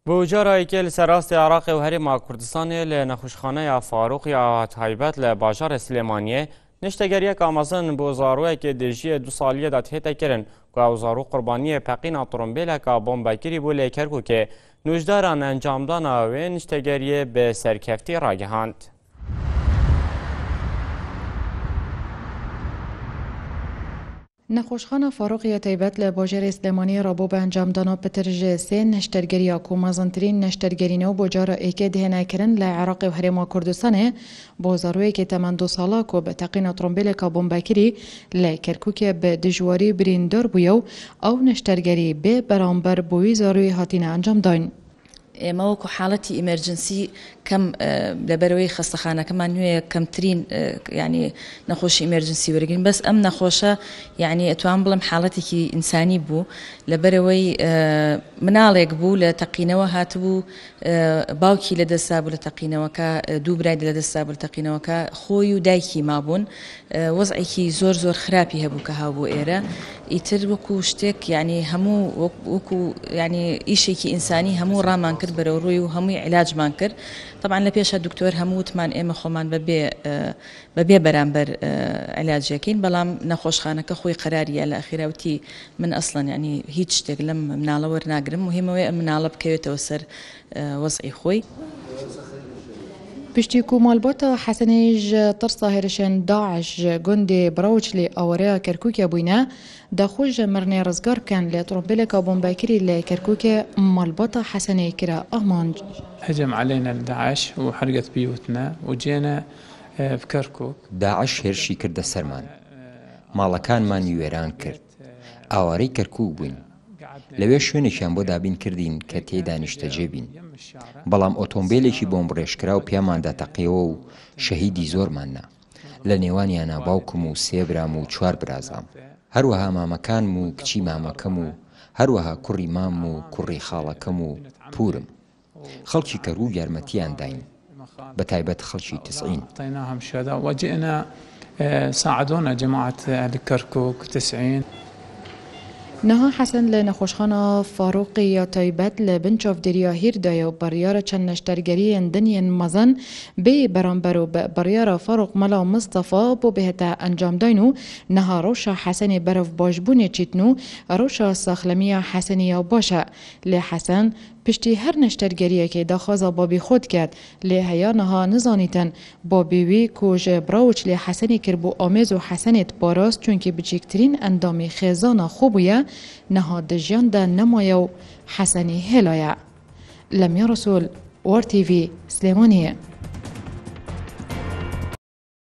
بوجارا ایکل سراست عراق و هرما کردستان لنخوشخانه فاروق یا تایبت لباجار سلیمانیه نشتگریه که آمازن بوزاروه که دجیه 2 سالیه داد هیتا کرن که اوزارو قربانیه پقینا طرمبیله که بومباکری بو لیکرگو که نوجداران انجامدان و نشتگریه به سرکفتی راگهاند. نخوشخانه فاروق یا تایبت لباجار سلیمانی را بو به انجام دانا پترج سین نشترگری اکو مازنترین نشترگری نو بوجارا ایکه دهنه کرن لعراق و هرما کردستانه بوزاروی که تمن 2 سالا کو به تقین طرمبیل که بومباکری لکرکوک به دجواری بریندار بویو او نشترگری به برانبر بوی زاروی هاتین انجام داین. ما وەکو حاڵەتی ئیمەرجنسی کەم لەبەرەوەی خەستەخانەکەمان نوێیە کەمترین یعنی نەخۆشی ئیمەرجنسی وەرگین بەس ئەم نەخۆشە یعنی ئەتوان بڵم حاڵەتێکی ئینسانی بوو لەبەرەوەی مناڵێک بوو لە تەقینەوە هاتبوو باوکی لەدەستا بوو لە تەقینەوەکە دوو برای لەدەستا بوو لە تەقینەوەکە خۆی و دایکی مابوون وەزعێکی زۆر خراپی هەبوو کە هاو بۆ ئێرە ئیتر وەکو شتێک یعنی هەموو وەکو یعنی ئیشێکی ئینسانی هەموو ڕامان کرد بەرەو ڕووی و هەمووی عیلاجمان کرد طبعا لە پێشە دکتۆر هەمووتمان ئێمە خۆمان بەبێ بەرامبەر عیلاجەکەین بەڵام نەخۆشخانەکە خۆی قەراریە لە ئەخیراوتی من ئەسڵەن یعنی هیچ شتێک لەم مناڵە وەرناگرم مهمەوەی ئەم مناڵە بکەوێتەوە سەر وەزعی خۆی. پشتی کو مالباتا حسنیج ترسا هرشن داعش گندی بروج لی آوریا کرکوک بوینه داخوش مرنی رزگار کن لی طرمبیل که بومباکری لی کرکوک مالباتا حسنی کرا أهمانج. هجم علينا داعش وحرقت بيوتنا وجينا في كركوك. داعش هرشي كرد سرمان مالكان ما نيويران كرد آواري كركوك بوين لەوێ شوێنێکیان بۆ دابین کردین کە تێدا نیشتەجێ بین بەڵام ئۆتۆمبیلێکی بۆمبڕێژکرا و پیاماندا تەقیەوە و شەهیدی زۆرماننا لە نێوانیانە باوکم و 3 برام و 4 برازام هەروەها مامەکانم و کچی مامەکەم و هەروەها کوڕی مام و کوڕی خاڵەکەم و پورم خەڵکی کە ڕوو یارمەتیان داین بەتایبەت خەڵکی 90 أعطيناهم شهداء وجئنا ساعدونا جماعة أهل كركوك 90. نها حسن لنخوشخانه فاروق یا تایبت لبنچاف دریا هیر دایا و بریار چند نشترگری اندنین مزن به برانبر و بریار فاروق ملا مصطفى بو بهتا انجام داینو نها روشا حسن برف باشبون چیتنو روشا ساخلمی حسنی باشا لحسن پشتی هر نشترگریه که داخوازا بابی خود کرد لیهیا نها نزانیتن بابی وی کوژ براوچ لی حسنی کربو آمیز و حسنیت باراست چونکه بچکترین اندامی خیزانا خوبویه نها دجیان ده نمایه و حسنی هلایه. لمیا رسول وار تیوی سلیمانیه.